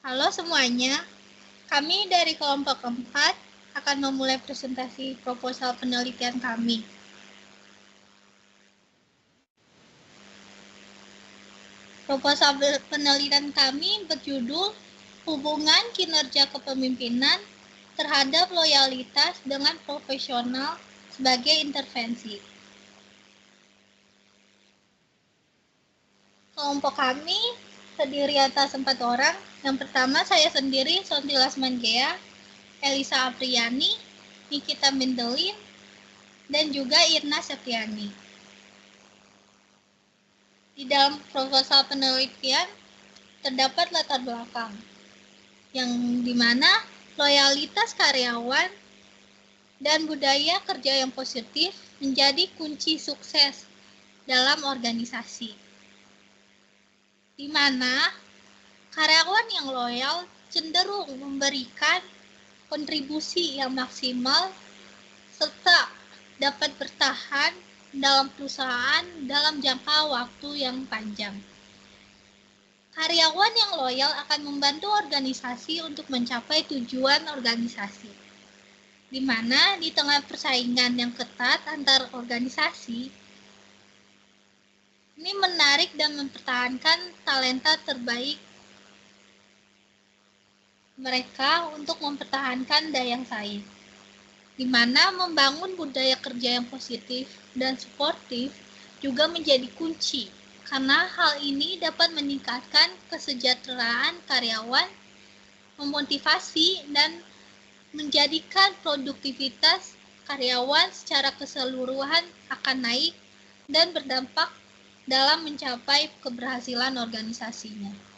Halo semuanya, kami dari kelompok 4 akan memulai presentasi proposal penelitian kami. Proposal penelitian kami berjudul Hubungan Kinerja Kepemimpinan terhadap Loyalitas dengan Profesional sebagai Intervensi. Kelompok kami terdiri atas 4 orang. Yang pertama saya sendiri, Sonti Lasmangea, Elisa Apriani, Nikita Mendelin, dan juga Irna Septiani. Di dalam proposal penelitian terdapat latar belakang yang dimana loyalitas karyawan dan budaya kerja yang positif menjadi kunci sukses dalam organisasi, di mana karyawan yang loyal cenderung memberikan kontribusi yang maksimal serta dapat bertahan dalam perusahaan dalam jangka waktu yang panjang. Karyawan yang loyal akan membantu organisasi untuk mencapai tujuan organisasi, di mana di tengah persaingan yang ketat antar organisasi, ini menarik dan mempertahankan talenta terbaik mereka untuk mempertahankan daya saing, di mana membangun budaya kerja yang positif dan suportif juga menjadi kunci, karena hal ini dapat meningkatkan kesejahteraan karyawan, memotivasi dan menjadikan produktivitas karyawan secara keseluruhan akan naik dan berdampak dalam mencapai keberhasilan organisasinya.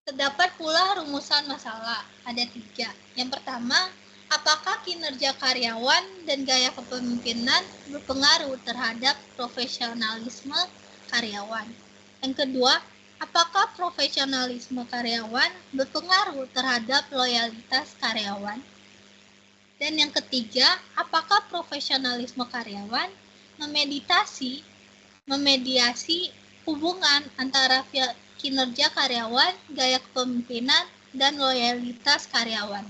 Terdapat pula rumusan masalah, ada 3. Yang pertama, apakah kinerja karyawan dan gaya kepemimpinan berpengaruh terhadap profesionalisme karyawan? Yang kedua, apakah profesionalisme karyawan berpengaruh terhadap loyalitas karyawan? Dan yang ketiga, apakah profesionalisme karyawan memediasi hubungan antara kinerja karyawan, gaya kepemimpinan, dan loyalitas karyawan?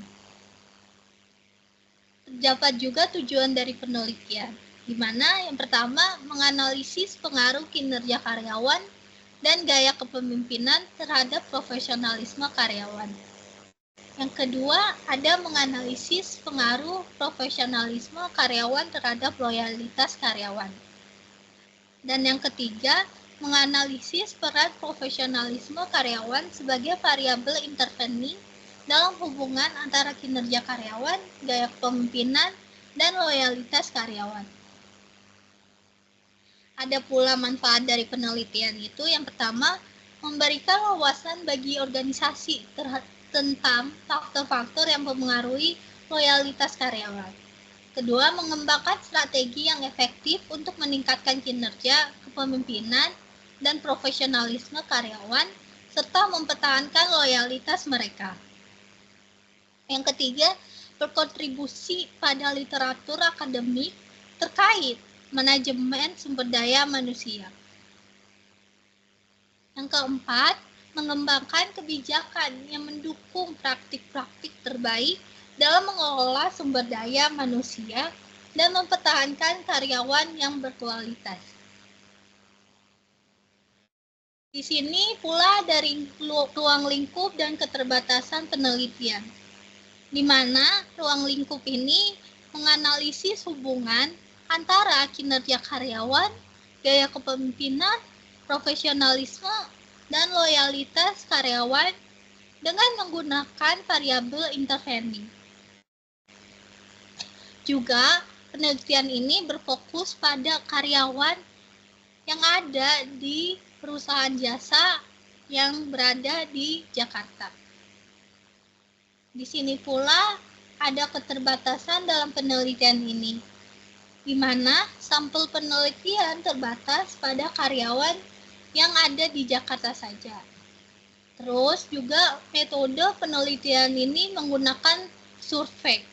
Terdapat juga tujuan dari penelitian, di mana yang pertama menganalisis pengaruh kinerja karyawan dan gaya kepemimpinan terhadap profesionalisme karyawan. Yang kedua, ada menganalisis pengaruh profesionalisme karyawan terhadap loyalitas karyawan. Dan yang ketiga, menganalisis peran profesionalisme karyawan sebagai variabel intervening dalam hubungan antara kinerja karyawan, gaya kepemimpinan, dan loyalitas karyawan. Ada pula manfaat dari penelitian itu. Yang pertama, memberikan wawasan bagi organisasi tentang faktor-faktor yang mempengaruhi loyalitas karyawan. Kedua, mengembangkan strategi yang efektif untuk meningkatkan kinerja, kepemimpinan, dan profesionalisme karyawan, serta mempertahankan loyalitas mereka. Yang ketiga, berkontribusi pada literatur akademik terkait manajemen sumber daya manusia. Yang keempat, mengembangkan kebijakan yang mendukung praktik-praktik terbaik dalam mengelola sumber daya manusia dan mempertahankan karyawan yang berkualitas. Di sini pula dari ruang lingkup dan keterbatasan penelitian, di mana ruang lingkup ini menganalisis hubungan antara kinerja karyawan, gaya kepemimpinan, profesionalisme, dan loyalitas karyawan dengan menggunakan variabel intervening. Juga, penelitian ini berfokus pada karyawan yang ada di perusahaan jasa yang berada di Jakarta. Di sini pula ada keterbatasan dalam penelitian ini, di mana sampel penelitian terbatas pada karyawan yang ada di Jakarta saja. Terus juga metode penelitian ini menggunakan survei,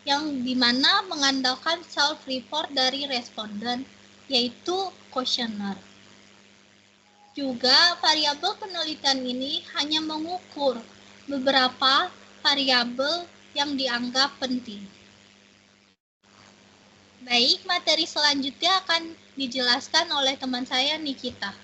yang dimana mengandalkan self-report dari responden, yaitu kuesioner. Juga variabel penelitian ini hanya mengukur beberapa variabel yang dianggap penting. Baik, materi selanjutnya akan dijelaskan oleh teman saya Nikita.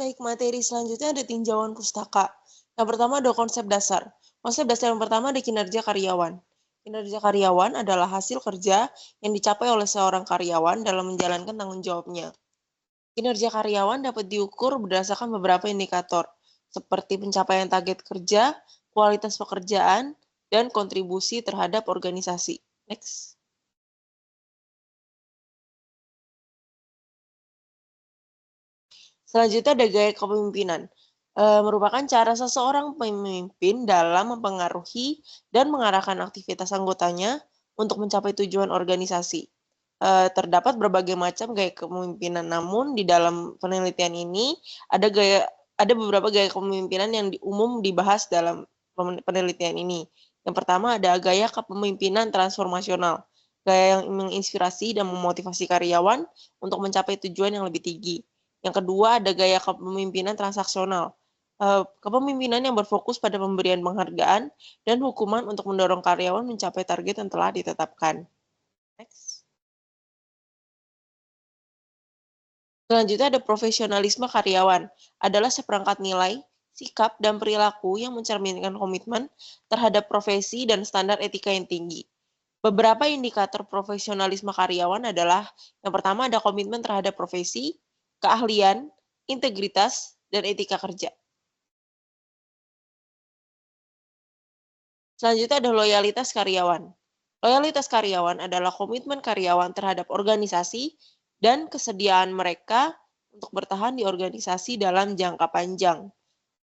Baik, materi selanjutnya ada tinjauan pustaka. Yang pertama ada konsep dasar. Konsep dasar yang pertama ada kinerja karyawan. Kinerja karyawan adalah hasil kerja yang dicapai oleh seorang karyawan dalam menjalankan tanggung jawabnya. Kinerja karyawan dapat diukur berdasarkan beberapa indikator, seperti pencapaian target kerja, kualitas pekerjaan, dan kontribusi terhadap organisasi. Next. Selanjutnya ada gaya kepemimpinan. Merupakan cara seseorang pemimpin dalam mempengaruhi dan mengarahkan aktivitas anggotanya untuk mencapai tujuan organisasi. Terdapat berbagai macam gaya kepemimpinan, namun di dalam penelitian ini ada beberapa gaya kepemimpinan yang umum dibahas dalam penelitian ini. Yang pertama ada gaya kepemimpinan transformasional, gaya yang menginspirasi dan memotivasi karyawan untuk mencapai tujuan yang lebih tinggi. Yang kedua ada gaya kepemimpinan transaksional, kepemimpinan yang berfokus pada pemberian penghargaan dan hukuman untuk mendorong karyawan mencapai target yang telah ditetapkan. Next. Selanjutnya ada profesionalisme karyawan, adalah seperangkat nilai, sikap, dan perilaku yang mencerminkan komitmen terhadap profesi dan standar etika yang tinggi. Beberapa indikator profesionalisme karyawan adalah, yang pertama ada komitmen terhadap profesi, keahlian, integritas, dan etika kerja. Selanjutnya ada loyalitas karyawan. Loyalitas karyawan adalah komitmen karyawan terhadap organisasi dan kesediaan mereka untuk bertahan di organisasi dalam jangka panjang.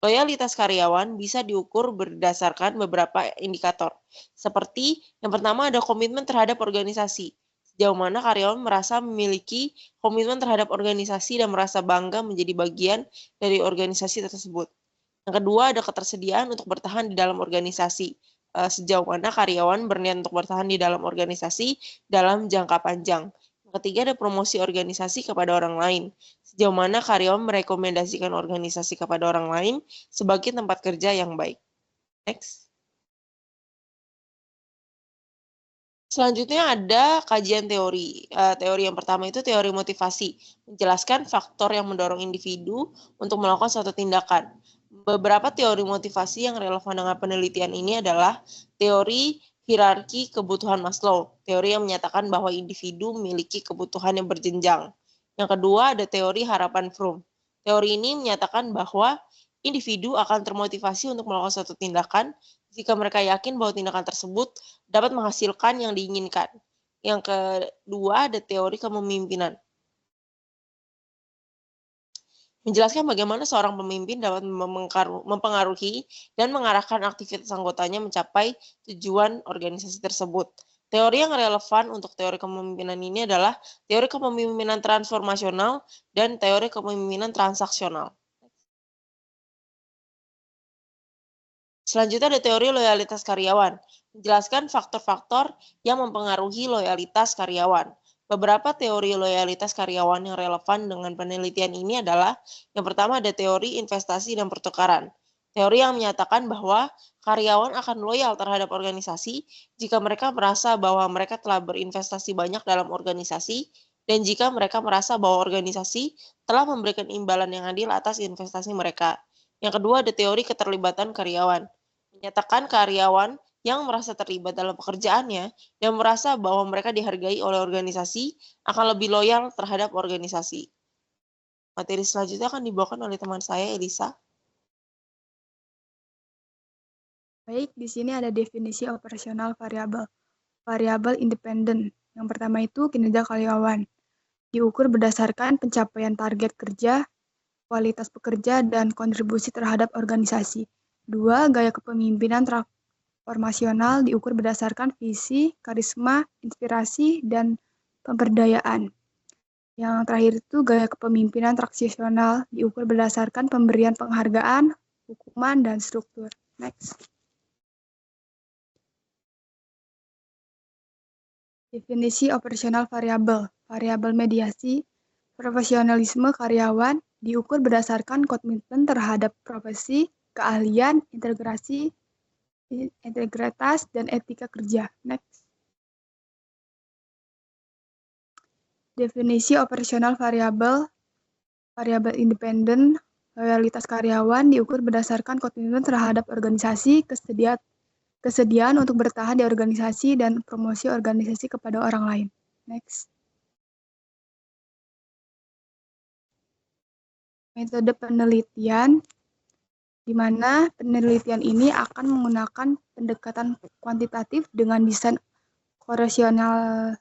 Loyalitas karyawan bisa diukur berdasarkan beberapa indikator, seperti yang pertama ada komitmen terhadap organisasi. Sejauh mana karyawan merasa memiliki komitmen terhadap organisasi dan merasa bangga menjadi bagian dari organisasi tersebut. Yang kedua ada ketersediaan untuk bertahan di dalam organisasi. Sejauh mana karyawan berniat untuk bertahan di dalam organisasi dalam jangka panjang. Yang ketiga ada promosi organisasi kepada orang lain. Sejauh mana karyawan merekomendasikan organisasi kepada orang lain sebagai tempat kerja yang baik. Next. Selanjutnya ada kajian teori. Teori yang pertama itu teori motivasi, menjelaskan faktor yang mendorong individu untuk melakukan suatu tindakan. Beberapa teori motivasi yang relevan dengan penelitian ini adalah teori hierarki kebutuhan Maslow, teori yang menyatakan bahwa individu memiliki kebutuhan yang berjenjang. Yang kedua ada teori harapan Fromm. Teori ini menyatakan bahwa individu akan termotivasi untuk melakukan suatu tindakan jika mereka yakin bahwa tindakan tersebut dapat menghasilkan yang diinginkan. Yang kedua ada teori kepemimpinan. Menjelaskan bagaimana seorang pemimpin dapat mempengaruhi dan mengarahkan aktivitas anggotanya mencapai tujuan organisasi tersebut. Teori yang relevan untuk teori kepemimpinan ini adalah teori kepemimpinan transformasional dan teori kepemimpinan transaksional. Selanjutnya ada teori loyalitas karyawan, menjelaskan faktor-faktor yang mempengaruhi loyalitas karyawan. Beberapa teori loyalitas karyawan yang relevan dengan penelitian ini adalah, yang pertama ada teori investasi dan pertukaran. Teori yang menyatakan bahwa karyawan akan loyal terhadap organisasi jika mereka merasa bahwa mereka telah berinvestasi banyak dalam organisasi dan jika mereka merasa bahwa organisasi telah memberikan imbalan yang adil atas investasi mereka. Yang kedua ada teori keterlibatan karyawan, menyatakan karyawan yang merasa terlibat dalam pekerjaannya dan merasa bahwa mereka dihargai oleh organisasi akan lebih loyal terhadap organisasi. Materi selanjutnya akan dibawakan oleh teman saya, Elisa. Baik, di sini ada definisi operasional variabel. Variabel independen. Yang pertama itu kinerja karyawan. Diukur berdasarkan pencapaian target kerja, kualitas pekerja, dan kontribusi terhadap organisasi. Dua, gaya kepemimpinan transformasional diukur berdasarkan visi, karisma, inspirasi, dan pemberdayaan. Yang terakhir itu gaya kepemimpinan transisional diukur berdasarkan pemberian penghargaan, hukuman, dan struktur. Next. Definisi operasional variabel. Variabel mediasi Profesionalisme karyawan diukur berdasarkan komitmen terhadap profesi, keahlian, integritas, dan etika kerja. Next. Definisi operasional variabel independen, loyalitas karyawan diukur berdasarkan komitmen terhadap organisasi, kesediaan untuk bertahan di organisasi, dan promosi organisasi kepada orang lain. Next. Metode penelitian, di mana penelitian ini akan menggunakan pendekatan kuantitatif dengan desain koresional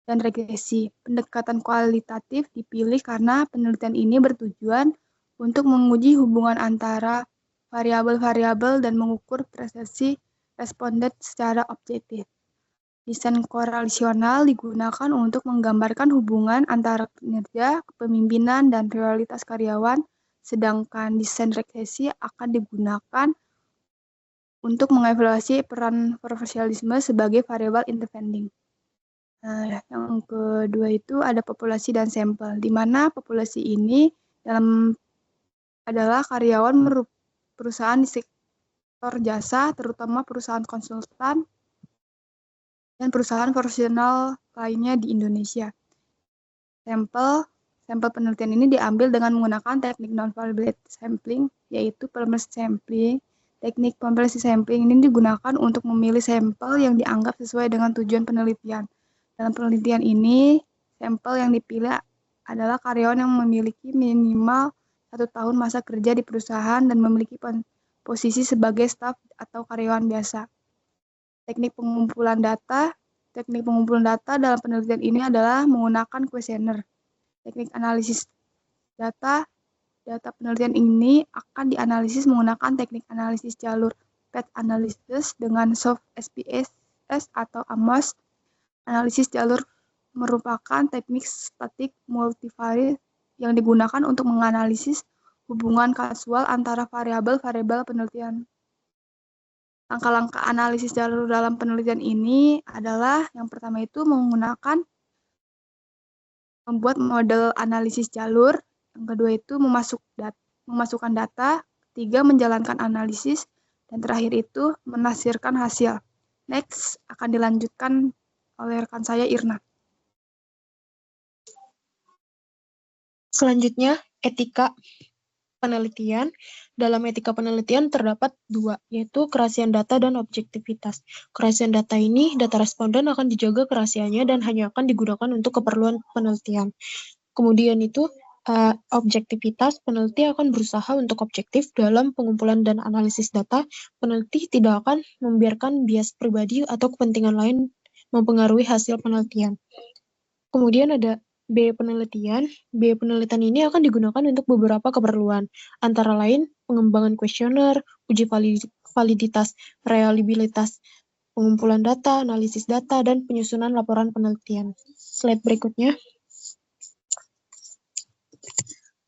dan regresi. Pendekatan kualitatif dipilih karena penelitian ini bertujuan untuk menguji hubungan antara variabel-variabel dan mengukur prestasi responden secara objektif. Desain korelasional digunakan untuk menggambarkan hubungan antara kinerja, kepemimpinan, dan realitas karyawan, sedangkan desain regresi akan digunakan untuk mengevaluasi peran profesionalisme sebagai variabel independen. Nah, yang kedua itu ada populasi dan sampel, di mana populasi ini adalah karyawan perusahaan di sektor jasa, terutama perusahaan konsultan dan perusahaan profesional lainnya di Indonesia. Sampel penelitian ini diambil dengan menggunakan teknik non-validate sampling, yaitu population sampling. Teknik population sampling ini digunakan untuk memilih sampel yang dianggap sesuai dengan tujuan penelitian. Dalam penelitian ini, sampel yang dipilih adalah karyawan yang memiliki minimal 1 tahun masa kerja di perusahaan dan memiliki posisi sebagai staf atau karyawan biasa. Teknik pengumpulan data dalam penelitian ini adalah menggunakan kuesioner. Teknik analisis data penelitian ini akan dianalisis menggunakan teknik analisis jalur path analysis dengan soft SPSS atau AMOS. Analisis jalur merupakan teknik statik multivariat yang digunakan untuk menganalisis hubungan kausal antara variabel-variabel penelitian. Langkah-langkah analisis jalur dalam penelitian ini adalah yang pertama itu membuat model analisis jalur, yang kedua itu memasukkan data, ketiga menjalankan analisis, dan terakhir itu menafsirkan hasil. Next akan dilanjutkan oleh rekan saya Irna. Selanjutnya, etika penelitian. Dalam etika penelitian terdapat 2, yaitu kerahasiaan data dan objektivitas. Kerahasiaan data ini, data responden akan dijaga kerahasiaannya dan hanya akan digunakan untuk keperluan penelitian. Kemudian itu, objektivitas, peneliti akan berusaha untuk objektif dalam pengumpulan dan analisis data. Peneliti tidak akan membiarkan bias pribadi atau kepentingan lain mempengaruhi hasil penelitian. Kemudian ada B penelitian. B penelitian ini akan digunakan untuk beberapa keperluan, antara lain pengembangan kuesioner, uji validitas, reliabilitas, pengumpulan data, analisis data, dan penyusunan laporan penelitian. Slide berikutnya.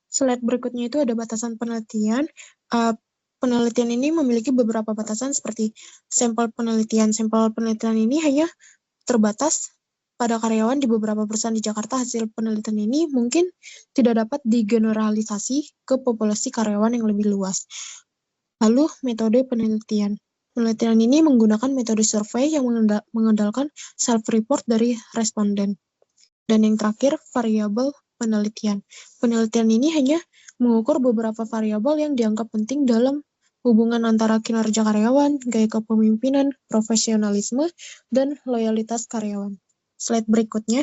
Slide berikutnya itu ada batasan penelitian. Penelitian ini memiliki beberapa batasan seperti sampel penelitian. Sampel penelitian ini hanya terbatas pada karyawan di beberapa perusahaan di Jakarta. Hasil penelitian ini mungkin tidak dapat digeneralisasi ke populasi karyawan yang lebih luas. Lalu, metode penelitian. Penelitian ini menggunakan metode survei yang mengandalkan self-report dari responden. Dan yang terakhir, variabel penelitian. Penelitian ini hanya mengukur beberapa variabel yang dianggap penting dalam hubungan antara kinerja karyawan, gaya kepemimpinan, profesionalisme, dan loyalitas karyawan. Slide berikutnya.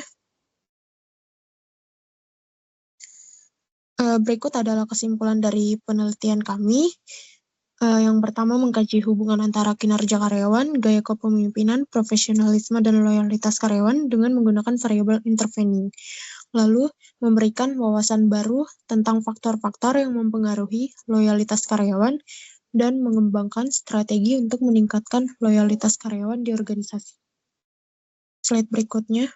Berikut adalah kesimpulan dari penelitian kami. Yang pertama, mengkaji hubungan antara kinerja karyawan, gaya kepemimpinan, profesionalisme, dan loyalitas karyawan dengan menggunakan variabel intervening. Lalu, memberikan wawasan baru tentang faktor-faktor yang mempengaruhi loyalitas karyawan dan mengembangkan strategi untuk meningkatkan loyalitas karyawan di organisasi. Slide berikutnya.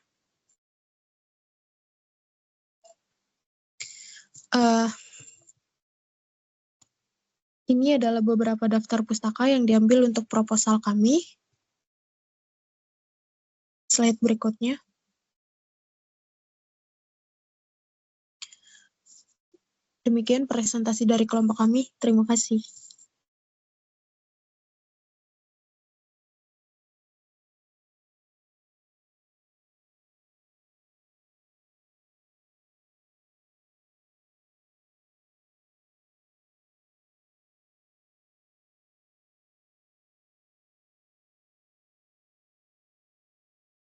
Ini adalah beberapa daftar pustaka yang diambil untuk proposal kami. Slide berikutnya. Demikian presentasi dari kelompok kami. Terima kasih.